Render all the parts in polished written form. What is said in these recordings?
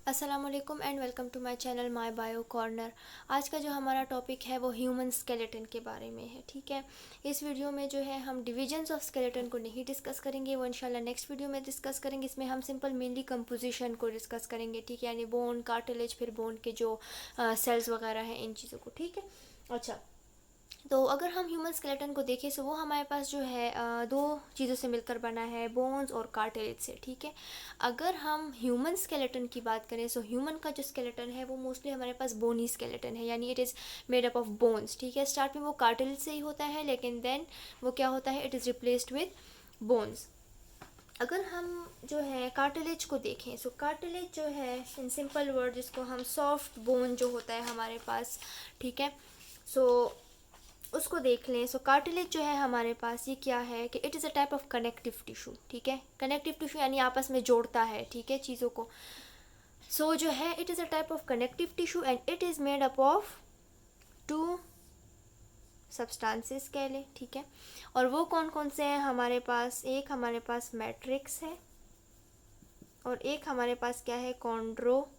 अस्सलाम वालेकुम and welcome to my channel my bio corner. आज का जो हमारा टॉपिक है वो ह्यूमन स्केलेटन के बारे में है। ठीक है, इस वीडियो में जो है हम डिविजन्स ऑफ स्केलेटन को नहीं डिस्कस करेंगे, वो इंशाल्लाह नेक्स्ट वीडियो में डिस्कस करेंगे। इसमें हम सिंपल मेनली कंपोजिशन को डिस्कस करेंगे। ठीक है, यानी बोन, कार्टिलेज, फिर बोन के जो सेल्स वगैरह हैं, इन चीज़ों को। ठीक है, अच्छा, तो अगर हम ह्यूमन स्केलेटन को देखें तो वो हमारे पास जो है दो चीज़ों से मिलकर बना है, बोन्स और कार्टिलेज से। ठीक है, अगर हम ह्यूमन स्केलेटन की बात करें तो ह्यूमन का जो स्केलेटन है वो मोस्टली हमारे पास बोनी स्केलेटन है, यानी it is made up of bones. ठीक है, स्टार्ट में वो कार्टिलेज से ही होता है, लेकिन देन वो क्या होता है, it is replaced with bones. अगर हम जो है कार्टिलेज को देखें तो कार्टिलेज जो है इन सिंपल वर्ड जिसको हम सॉफ्ट बोन जो होता है हमारे पास, ठीक है, सो उसको देख लें। सो कार्टिलेज जो है हमारे पास ये क्या है कि it is a type of connective tissue. ठीक है, कनेक्टिव टिश्यू यानी आपस में जोड़ता है, ठीक है, चीज़ों को। सो जो है it is a type of connective tissue and it is made up of to substances कह लें। ठीक है, और वो कौन कौन से हैं हमारे पास, एक हमारे पास मैट्रिक्स है और एक हमारे पास क्या है, कॉन्ड्रोसाइट्स।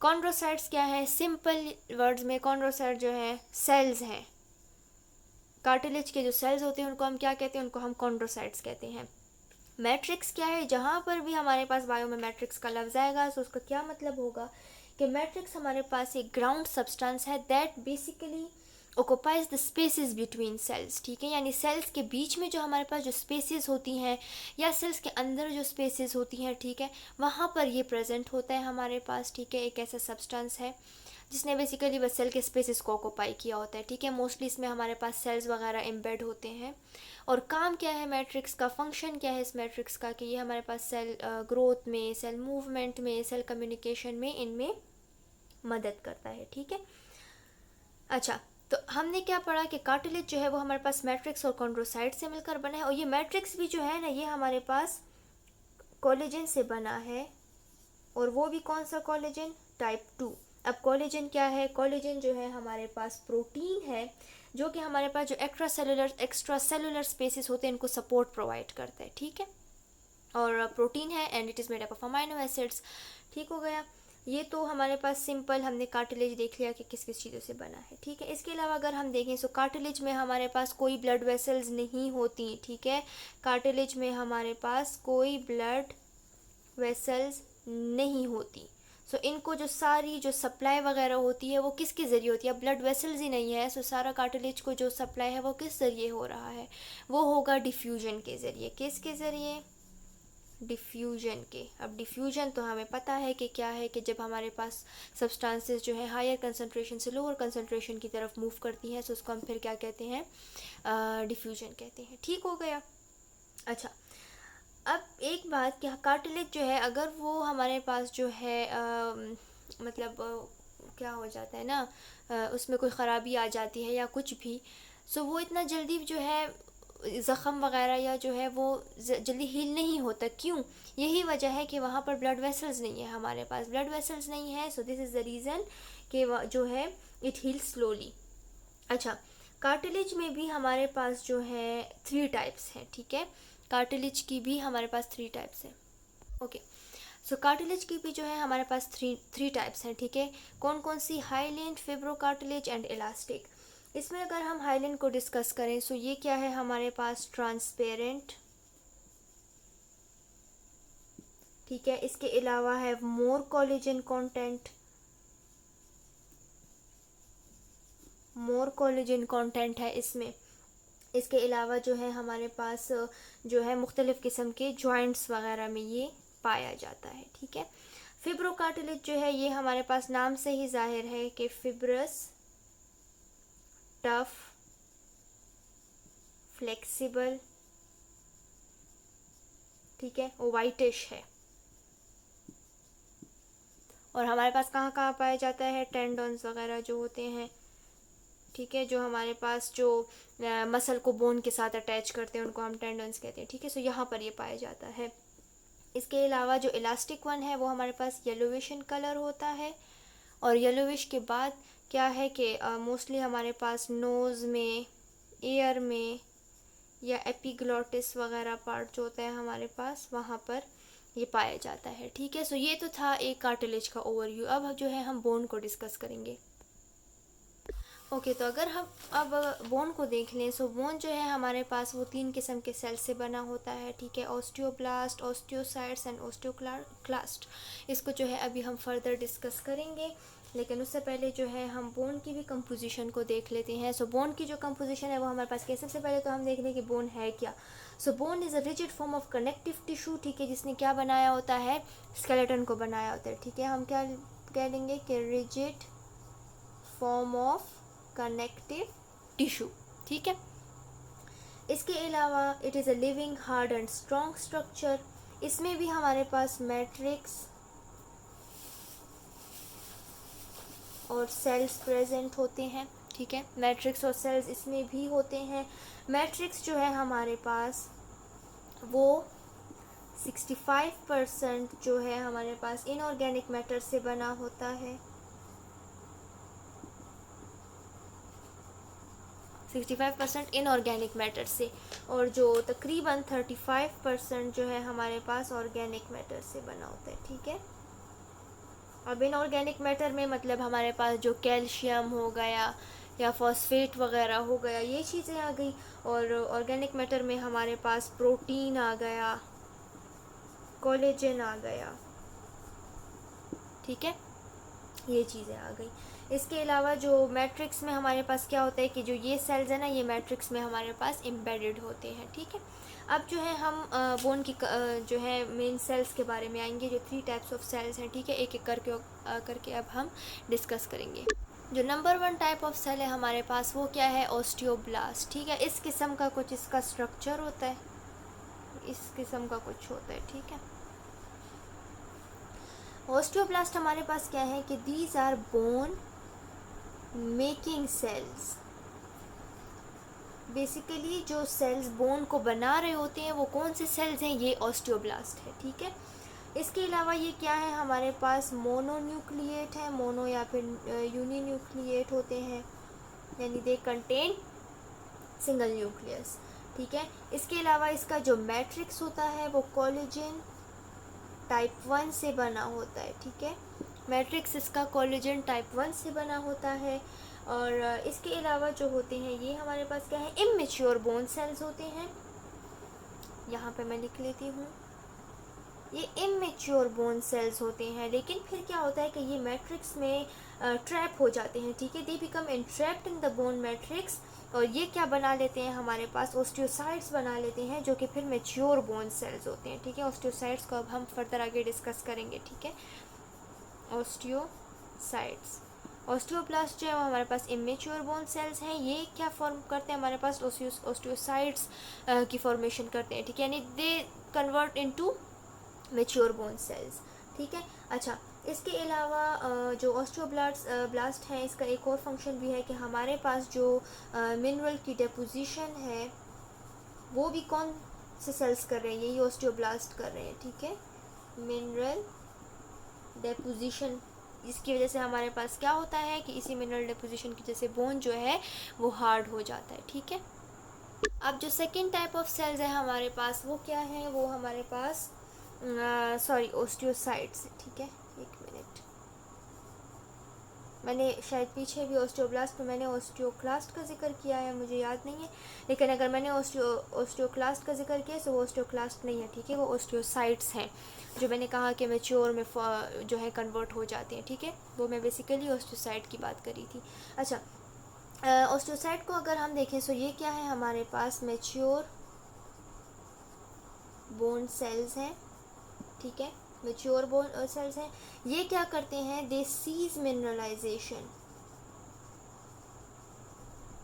कॉन्ड्रोसाइट्स क्या है, सिंपल वर्ड्स में कॉन्ड्रोसाइट जो है सेल्स हैं। कार्टिलेज के जो सेल्स होते हैं उनको हम क्या कहते हैं, उनको हम कॉन्ड्रोसाइट्स कहते हैं। मैट्रिक्स क्या है, जहाँ पर भी हमारे पास बायो में मैट्रिक्स का लफ्ज़ आएगा तो उसका क्या मतलब होगा कि मैट्रिक्स हमारे पास एक ग्राउंड सब्सटेंस है that basically occupies the spaces between cells. ठीक है, यानी सेल्स के बीच में जो हमारे पास जो स्पेसेस होती हैं या सेल्स के अंदर जो स्पेसेस होती हैं, ठीक है, वहाँ पर ये प्रेजेंट होता है हमारे पास। ठीक है, एक ऐसा सब्सटेंस है जिसने बेसिकली बस सेल के स्पेसेस को ऑक्यूपाई किया होता है। ठीक है, मोस्टली इसमें हमारे पास सेल्स वगैरह एम्बेड होते हैं। और काम क्या है मैट्रिक्स का, फंक्शन क्या है इस मैट्रिक्स का, कि ये हमारे पास सेल ग्रोथ में, सेल मूवमेंट में, सेल कम्युनिकेशन में, इनमें मदद करता है। ठीक है, अच्छा, तो हमने क्या पढ़ा कि कार्टिलेज जो है वो हमारे पास मैट्रिक्स और कॉन्ड्रोसाइट से मिलकर बना है, और ये मैट्रिक्स भी जो है ना ये हमारे पास कोलेजन से बना है, और वो भी कौन सा कोलेजन, टाइप 2। अब कोलेजन क्या है, कोलेजन जो है हमारे पास प्रोटीन है जो कि हमारे पास जो एक्स्ट्रा सेलुलर स्पेसिस होते हैं इनको सपोर्ट प्रोवाइड करता है। ठीक है, और प्रोटीन है and it is made up of amino acids. ठीक हो गया, ये तो हमारे पास सिंपल हमने कार्टिलेज देख लिया कि किस किस चीज़ों से बना है। ठीक है, इसके अलावा अगर हम देखें तो कार्टिलेज में हमारे पास कोई ब्लड वेसल्स नहीं होती। ठीक है, कार्टिलेज में हमारे पास कोई ब्लड वेसल्स नहीं होती। सो इनको जो सारी जो सप्लाई वगैरह होती है वो किसके ज़रिए होती है, अब ब्लड वेसल्स ही नहीं है, सो सारा कार्टिलेज को जो सप्लाई है वो किस ज़रिए हो रहा है, वो होगा डिफ्यूजन के ज़रिए। किसके ज़रिए, डिफ्यूजन के। अब डिफ्यूजन तो हमें पता है कि क्या है, कि जब हमारे पास सब्सटेंसेस जो है हायर कंसनट्रेशन से लोअर कंसनट्रेशन की तरफ मूव करती हैं तो उसको हम फिर क्या कहते हैं, डिफ्यूजन कहते हैं। ठीक हो गया, अच्छा, अब एक बात, क्या कार्टिलेज जो है अगर वो हमारे पास जो है मतलब क्या हो जाता है ना, उसमें कोई ख़राबी आ जाती है या कुछ भी, सो वो इतना जल्दी जो है ज़ख़म वगैरह या जो है वो जल्दी हील नहीं होता। क्यों, यही वजह है कि वहाँ पर ब्लड वेसल्स नहीं है, हमारे पास ब्लड वेसल्स नहीं है, so this is the reason कि जो है इट हील स्लोली। अच्छा, कार्टिलेज में भी हमारे पास जो है 3 टाइप्स हैं। ठीक है, कार्टिलेज की भी हमारे पास 3 टाइप्स हैं। ओके, सो कार्टिलेज की भी जो है हमारे पास थ्री टाइप्स हैं। ठीक है, कौन कौन सी, highland, fibro cartilage and elastic. इसमें अगर हम हाईलैंड को डिस्कस करें सो ये क्या है हमारे पास, ट्रांसपेरेंट। ठीक है, इसके अलावा है मोर कोलेजन कंटेंट, मोर कोलेजन कंटेंट है इसमें। इसके अलावा जो है हमारे पास जो है मुख्तलिफ़ किस्म के जॉइंट्स वगैरह में ये पाया जाता है। ठीक है, फिब्रो कार्टिलेज जो है ये हमारे पास नाम से ही जाहिर है कि फिब्रस, टफ, फ्लेक्सिबल, ठीक है, वाइटिश है। और हमारे पास कहाँ कहाँ पाया जाता है, टेंडन्स वगैरह जो होते हैं, ठीक है, जो हमारे पास जो मसल को बोन के साथ अटैच करते हैं उनको हम टेंडन्स कहते हैं। ठीक है, सो यहाँ पर ये पाया जाता है। इसके अलावा जो इलास्टिक वन है वो हमारे पास येलोविश इन कलर होता है, और येलोविश के बाद क्या है कि मोस्टली हमारे पास नोज़ में, ईयर में, या एपिग्लोटिस वगैरह पार्ट जो होता है हमारे पास, वहाँ पर ये पाया जाता है। ठीक है, सो ये तो था एक कार्टिलेज का ओवरव्यू। अब जो है हम बोन को डिस्कस करेंगे। ओके, तो अगर हम अब बोन को देख लें, सो बोन जो है हमारे पास वो 3 किस्म के सेल से बना होता है। ठीक है, ऑस्टियोब्लास्ट, ऑस्टियोसाइट्स एंड ऑस्टियोक्लास्ट। इसको जो है अभी हम फर्दर डिस्कस करेंगे, लेकिन उससे पहले जो है हम बोन की भी कंपोजिशन को देख लेते हैं। सो बोन की जो कंपोजिशन है वो हमारे पास क्या, सबसे पहले तो हम देख लें कि बोन है क्या। So bone is a rigid form of connective tissue. ठीक है, जिसने क्या बनाया होता है, स्केलेटन को बनाया होता है। ठीक है, हम क्या कह लेंगे कि rigid form of connective tissue. ठीक है, इसके अलावा it is a living hard and strong structure. इसमें भी हमारे पास मैट्रिक्स और सेल्स प्रेजेंट होते हैं। ठीक है, मैट्रिक्स और सेल्स इसमें भी होते हैं। मैट्रिक्स जो है हमारे पास वो 65% जो है हमारे पास इनऑर्गेनिक मैटर से बना होता है। 65% इनऑर्गेनिक मैटर से, और जो तकरीबन 35% जो है हमारे पास ऑर्गेनिक मैटर से बना होता है। ठीक है, अब इनऑर्गेनिक मैटर में मतलब हमारे पास जो कैल्शियम हो गया या फॉस्फेट वगैरह हो गया, ये चीज़ें आ गई। और ऑर्गेनिक मैटर में हमारे पास प्रोटीन आ गया, कोलेजन आ गया। ठीक है, ये चीज़ें आ गई। इसके अलावा जो मैट्रिक्स में हमारे पास क्या होता है कि जो ये सेल्स है ना, ये मैट्रिक्स में हमारे पास एम्बेडेड होते हैं। ठीक है, अब जो है हम बोन की जो है मेन सेल्स के बारे में आएंगे, जो 3 टाइप्स ऑफ सेल्स हैं। ठीक है, एक एक करके अब हम डिस्कस करेंगे। जो नंबर 1 टाइप ऑफ सेल है हमारे पास वो क्या है, ऑस्टियोब्लास्ट। ठीक है, इस किस्म का कुछ इसका स्ट्रक्चर होता है, इस किस्म का कुछ होता है। ठीक है, ऑस्टियोब्लास्ट हमारे पास क्या है कि these are bone making cells. Basically जो सेल्स बोन को बना रहे होते हैं वो कौन से सेल्स हैं, ये ऑस्टियोब्लास्ट है। ठीक है, इसके अलावा ये क्या है, हमारे पास मोनोन्यूक्लिएट है, मोनो या फिर यूनिन्यूक्लिएट होते हैं, यानी दे कंटेन सिंगल न्यूक्लियस। ठीक है, इसके अलावा इसका जो मैट्रिक्स होता है वो कोलेजन टाइप 1 से बना होता है। ठीक है, मैट्रिक्स इसका कोलेजन टाइप 1 से बना होता है। और इसके अलावा जो होते हैं ये हमारे पास क्या है, इमेच्योर बोन सेल्स होते हैं। यहाँ पे मैं लिख लेती हूँ, ये इमेच्योर बोन सेल्स होते हैं, लेकिन फिर क्या होता है कि ये मैट्रिक्स में ट्रैप हो जाते हैं। ठीक है, they become entrapped in the bone matrix, और ये क्या बना लेते हैं, हमारे पास ऑस्टियोसाइट्स बना लेते हैं, जो कि फिर मैच्योर बोन सेल्स होते हैं। ठीक है, ऑस्टियोसाइट्स को अब हम फर्दर आगे डिस्कस करेंगे। ठीक है, ऑस्टियोसाइट्स, ऑस्टियोब्लास्ट जो है वो हमारे पास इमेच्योर बोन सेल्स हैं। ये क्या फॉर्म करते हैं, हमारे पास ऑस्टियोसाइट्स की फॉर्मेशन करते हैं। ठीक है, यानी they convert into mature bone cells. ठीक है, अच्छा, इसके अलावा जो ऑस्टियोब्लास्ट है, इसका एक और फंक्शन भी है कि हमारे पास जो मिनरल की डिपोजिशन है वो भी कौन से सेल्स कर रहे हैं, यही ऑस्टियोब्लास्ट कर रहे हैं। ठीक है, मिनरल डिपोजिशन, इसकी वजह से हमारे पास क्या होता है कि इसी मिनरल डिपोजिशन की वजह से बोन जो है वो हार्ड हो जाता है। ठीक है, अब जो सेकेंड टाइप ऑफ सेल्स है हमारे पास वो क्या है, वो हमारे पास ऑस्टियोसाइट्स। ठीक है, एक मिनट, मैंने शायद पीछे भी ऑस्टियोब्लास्ट में मैंने ऑस्टियोक्लास्ट का जिक्र किया है, मुझे याद नहीं है, लेकिन अगर मैंने ऑस्टियोक्लास्ट का जिक्र किया तो वो ऑस्टियोक्लास्ट नहीं है। ठीक है, वो ऑस्टियोसाइट्स हैं, जो मैंने कहा कि मैच्योर में जो है कन्वर्ट हो जाते हैं। ठीक है, वो मैं बेसिकली ऑस्टियोसाइट की बात करी थी। अच्छा, ऑस्टियोसाइट को अगर हम देखें तो ये क्या है, हमारे पास मैच्योर बोन सेल्स हैं। ठीक है, मैच्योर बोन सेल्स हैं। ये क्या करते हैं, दे सीज मिनरलाइजेशन,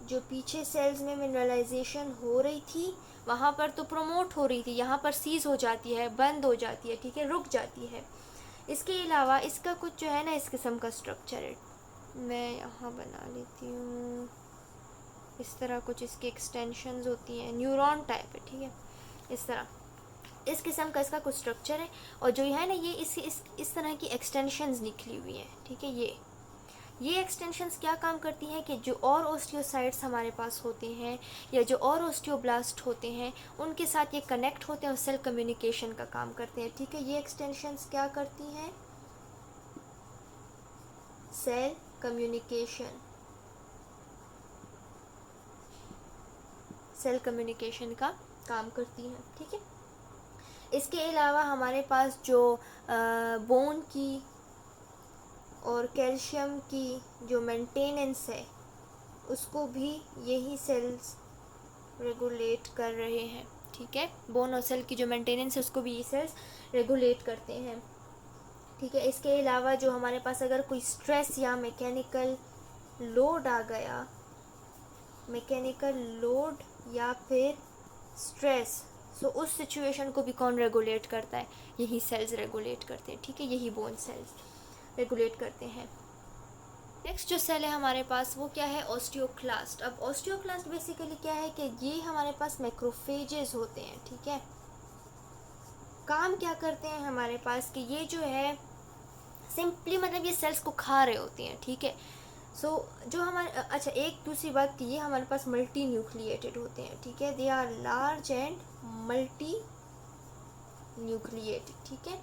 जो पीछे सेल्स में मिनरलाइजेशन हो रही थी वहाँ पर तो प्रमोट हो रही थी, यहाँ पर सीज हो जाती है, बंद हो जाती है। ठीक है, रुक जाती है। इसके अलावा इसका कुछ जो है ना इस किस्म का स्ट्रक्चर है, मैं यहाँ बना लेती हूँ, इस तरह कुछ इसकी एक्सटेंशंस होती हैं, न्यूरॉन टाइप है। ठीक है, इस तरह इस किस्म का इसका कुछ स्ट्रक्चर है, और जो है ना ये इस तरह की एक्सटेंशंस निकली हुई हैं। ठीक है, ये एक्सटेंशंस क्या काम करती हैं कि जो और ओस्टियोसाइट्स हमारे पास होते हैं या जो और ओस्टियोब्लास्ट होते हैं उनके साथ ये कनेक्ट होते हैं और सेल कम्युनिकेशन का काम करते हैं। ठीक है, ये एक्सटेंशंस क्या करती हैं? सेल कम्युनिकेशन, सेल कम्युनिकेशन का काम करती हैं। ठीक है, इसके अलावा हमारे पास जो बोन की और कैल्शियम की जो मेंटेनेंस है उसको भी यही सेल्स रेगुलेट कर रहे हैं। ठीक है, बोन और सेल की जो मेंटेनेंस है उसको भी ये सेल्स रेगुलेट करते हैं। ठीक है, इसके अलावा जो हमारे पास अगर कोई स्ट्रेस या मैकेनिकल लोड आ गया, मैकेनिकल लोड या फिर स्ट्रेस, सो उस सिचुएशन को भी कौन रेगुलेट करता है? यही सेल्स रेगुलेट करते हैं। ठीक है, यही बोन सेल्स रेगुलेट करते हैं। नेक्स्ट जो सेल है हमारे पास वो क्या है? ऑस्टियोक्लास्ट। अब ऑस्टियोक्लास्ट बेसिकली क्या है कि ये हमारे पास मैक्रोफेजेस होते हैं। ठीक है, काम क्या करते हैं हमारे पास कि ये जो है सिंपली मतलब ये सेल्स को खा रहे होते हैं। ठीक है, सो जो हमारे अच्छा एक दूसरी बात कि ये हमारे पास मल्टी न्यूक्लिएटेड होते हैं। ठीक है, they are large and multinucleated. ठीक है,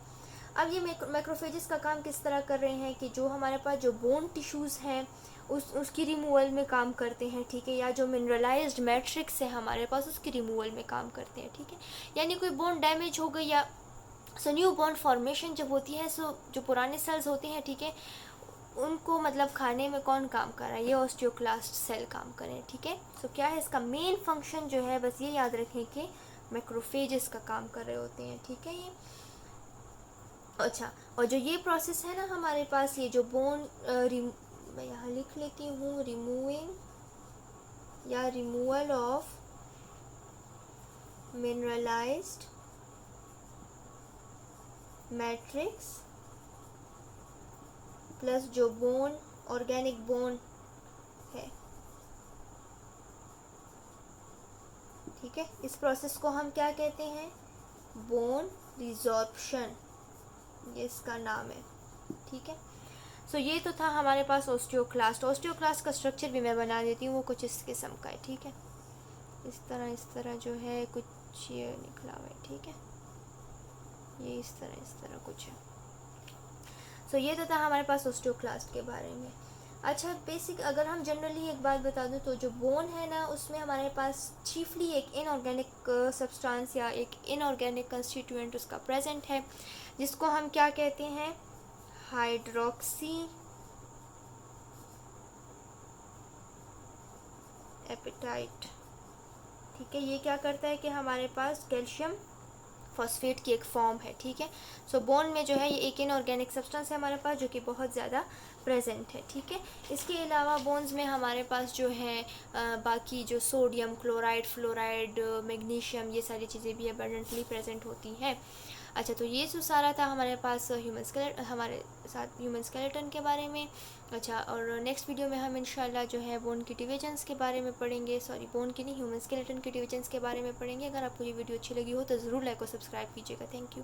अब ये मैक्रोफेजेस का काम किस तरह कर रहे हैं कि जो हमारे पास जो बोन टिश्यूज़ हैं उसकी रिमूवल में काम करते हैं। ठीक है, या जो मिनरलाइज्ड मैट्रिक्स है हमारे पास उसकी रिमूवल में काम करते हैं। ठीक है, यानी कोई बोन डैमेज हो गई या सो न्यू बोन फॉर्मेशन जब होती है, सो जो पुराने सेल्स होते हैं ठीक है उनको मतलब खाने में कौन काम कर रहा है? ये ऑस्टियोक्लास्ट सेल काम करें। ठीक है, सो क्या है इसका मेन फंक्शन जो है, बस ये याद रखें कि मैक्रोफेजेस का काम कर रहे होते हैं। ठीक है, ये अच्छा, और जो ये प्रोसेस है ना हमारे पास, ये जो बोन मैं यहाँ लिख लेती हूँ, रिमूविंग या रिमूवल ऑफ मिनरलाइज्ड मैट्रिक्स प्लस जो बोन ऑर्गेनिक बोन है। ठीक है, इस प्रोसेस को हम क्या कहते हैं? बोन रिजॉर्प्शन, ये इसका नाम है। ठीक है, सो ये तो था हमारे पास ऑस्टियोक्लास्ट। ऑस्टियोक्लास्ट का स्ट्रक्चर भी मैं बना देती हूँ, वो कुछ इस किस्म का है। ठीक है, इस तरह जो है कुछ ये निकला हुआ है। ठीक है, ये इस तरह कुछ है। सो ये तो था हमारे पास ऑस्टियोक्लास्ट के बारे में। अच्छा, बेसिक अगर हम जनरली एक बात बता दूं तो जो बोन है ना उसमें हमारे पास चीफली एक इनऑर्गेनिक सब्सटेंस या एक इनऑर्गेनिक कंस्टिट्यूएंट उसका प्रेजेंट है, जिसको हम क्या कहते हैं? Hydroxyapatite. ठीक है, ये क्या करता है कि हमारे पास कैल्शियम फॉस्फेट की एक फॉर्म है। ठीक है, सो बोन में जो है ये एक इनऑर्गेनिक सब्सटेंस है हमारे पास जो कि बहुत ज़्यादा प्रेजेंट है। ठीक है, इसके अलावा बोन्स में हमारे पास जो है बाकी जो सोडियम क्लोराइड, फ्लोराइड, मैग्नीशियम, ये सारी चीज़ें भी अबंडेंटली प्रेजेंट होती हैं। अच्छा, तो ये जो सारा था हमारे पास हमारे साथ ह्यूमन स्केलेटन के बारे में। अच्छा, और नेक्स्ट वीडियो में हम इंशाल्लाह जो है बोन की डिविजन्स के बारे में पढ़ेंगे, बोन की नहीं, ह्यूमन स्केलेटन की डिविजन्स के बारे में पढ़ेंगे। अगर आपको ये वीडियो अच्छी लगी हो तो ज़रूर लाइक और सब्सक्राइब कीजिएगा। Thank you.